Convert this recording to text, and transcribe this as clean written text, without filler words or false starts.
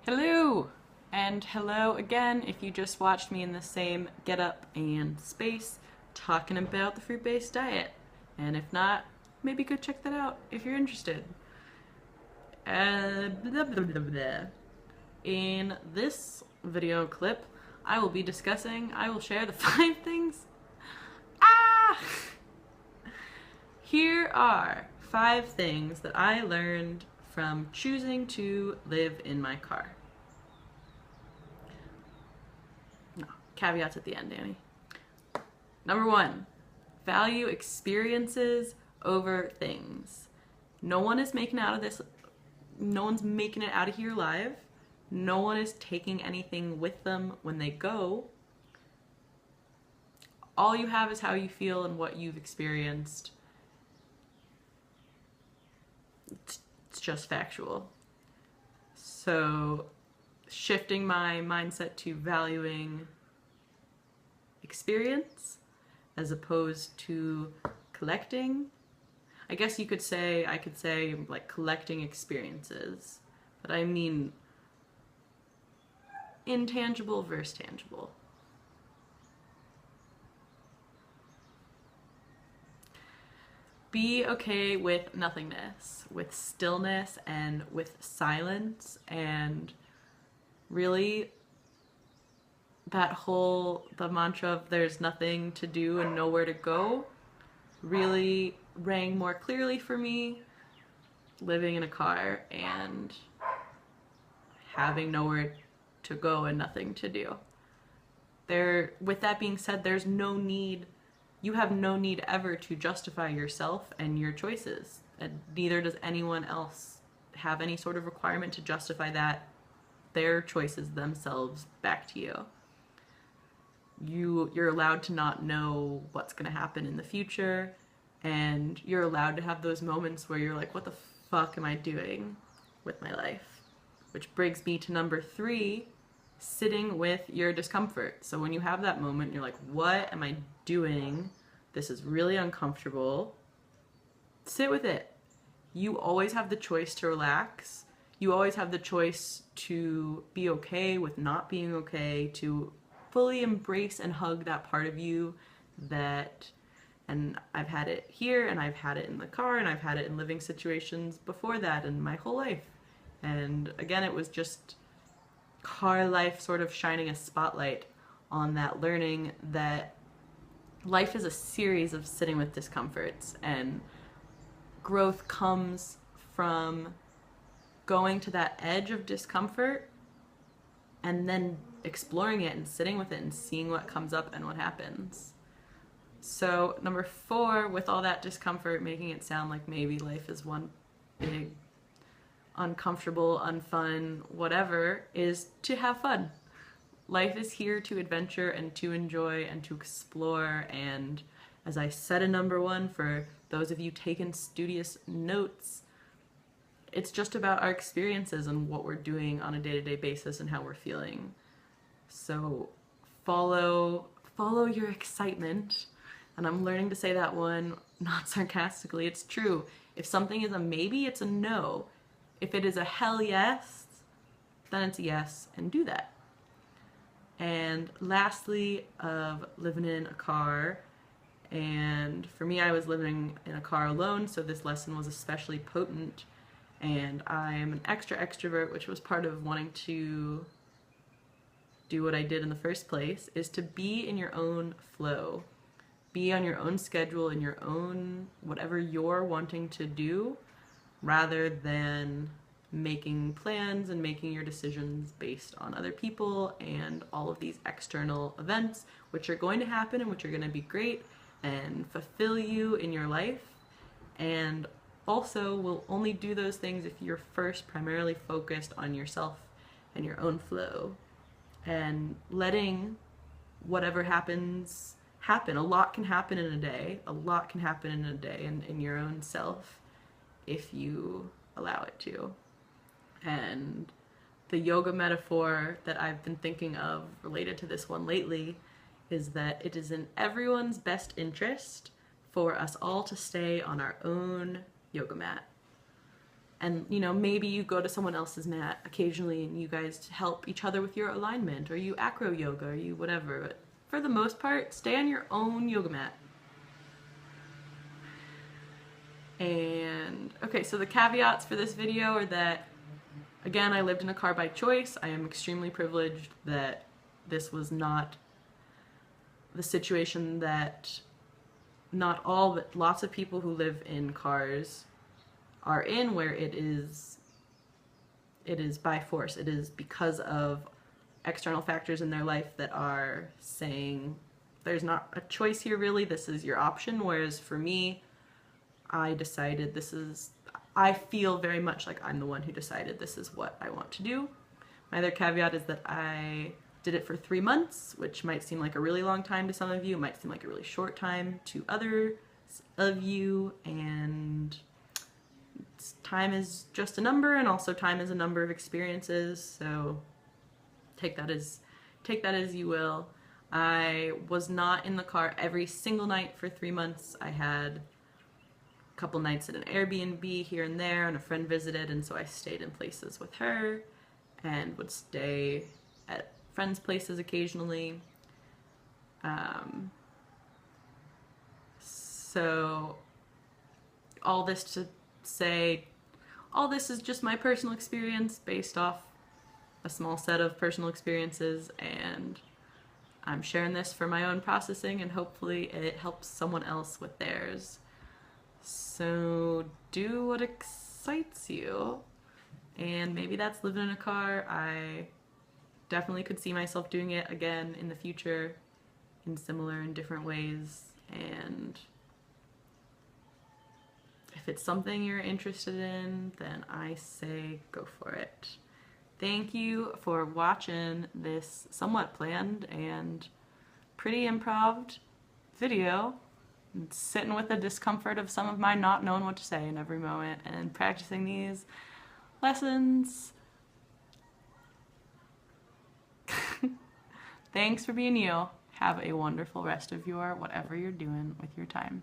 Hello! And hello again if you just watched me in the same getup and space talking about the fruit-based diet. And if not, maybe go check that out if you're interested. Blah, blah, blah, blah. In this video clip, I will share the 5 things. Ah! Here are 5 things that I learned from choosing to live in my car. No, caveats at the end, Danny. Number 1, value experiences over things. No one is making out of this, no one's making it out of here alive. No one is taking anything with them when they go. All you have is how you feel and what you've experienced. It's just factual. So shifting my mindset to valuing experience as opposed to collecting. I guess I could say like collecting experiences, but I mean intangible versus tangible. Be okay with nothingness, with stillness, and with silence, and really the mantra of there's nothing to do and nowhere to go really rang more clearly for me living in a car and having nowhere to go and nothing to do. With that being said, you have no need ever to justify yourself and your choices, and neither does anyone else have any sort of requirement to justify their choices themselves back to you. You're allowed to not know what's going to happen in the future, and you're allowed to have those moments where you're like, what the fuck am I doing with my life? Which brings me to number 3, sitting with your discomfort. So when you have that moment, you're like, what am I doing? This is really uncomfortable. Sit with it. You always have the choice to relax. You always have the choice to be okay with not being okay, to fully embrace and hug that part of you and I've had it here, and I've had it in the car, and I've had it in living situations before that in my whole life. And again, it was just car life sort of shining a spotlight on that learning that life is a series of sitting with discomforts, and growth comes from going to that edge of discomfort and then exploring it and sitting with it and seeing what comes up and what happens. So number 4, with all that discomfort, making it sound like maybe life is one big uncomfortable, unfun, whatever, is to have fun. Life is here to adventure and to enjoy and to explore, and as I said in number 1, for those of you taking studious notes, it's just about our experiences and what we're doing on a day-to-day basis and how we're feeling. So follow your excitement, and I'm learning to say that one not sarcastically. It's true. If something is a maybe, it's a no. If it is a hell yes, then it's a yes, and do that. And lastly, of living in a car, and for me, I was living in a car alone, so this lesson was especially potent, and I'm an extrovert, which was part of wanting to do what I did in the first place, is to be in your own flow. Be on your own schedule, in your own, whatever you're wanting to do, rather than making plans and making your decisions based on other people and all of these external events, which are going to happen and which are going to be great and fulfill you in your life, and also will only do those things if you're first primarily focused on yourself and your own flow, and letting whatever happens happen. A lot can happen in a day. A lot can happen in a day and in your own self if you allow it to. And the yoga metaphor that I've been thinking of related to this one lately is that it is in everyone's best interest for us all to stay on our own yoga mat. And, you know, maybe you go to someone else's mat occasionally and you guys help each other with your alignment, or you acro yoga, or you whatever. But for the most part, stay on your own yoga mat. And, okay, so the caveats for this video are that, again, I lived in a car by choice. I am extremely privileged that this was not the situation that not all, but lots of people who live in cars are in, where it is by force. It is because of external factors in their life that are saying there's not a choice here really, this is your option. Whereas for me, I decided I feel very much like I'm the one who decided this is what I want to do. My other caveat is that I did it for 3 months, which might seem like a really long time to some of you, it might seem like a really short time to others of you, and time is just a number, and also time is a number of experiences, so take that as you will. I was not in the car every single night for 3 months. I had a couple nights at an Airbnb here and there, and a friend visited, and so I stayed in places with her and would stay at friends' places occasionally. So all this to say, all this is just my personal experience based off a small set of personal experiences, and I'm sharing this for my own processing, and hopefully it helps someone else with theirs. So do what excites you, and maybe that's living in a car. I definitely could see myself doing it again in the future in similar and different ways, and if it's something you're interested in, then I say go for it. Thank you for watching this somewhat planned and pretty improv video, and sitting with the discomfort of some of my not knowing what to say in every moment and practicing these lessons. Thanks for being you. Have a wonderful rest of your whatever you're doing with your time.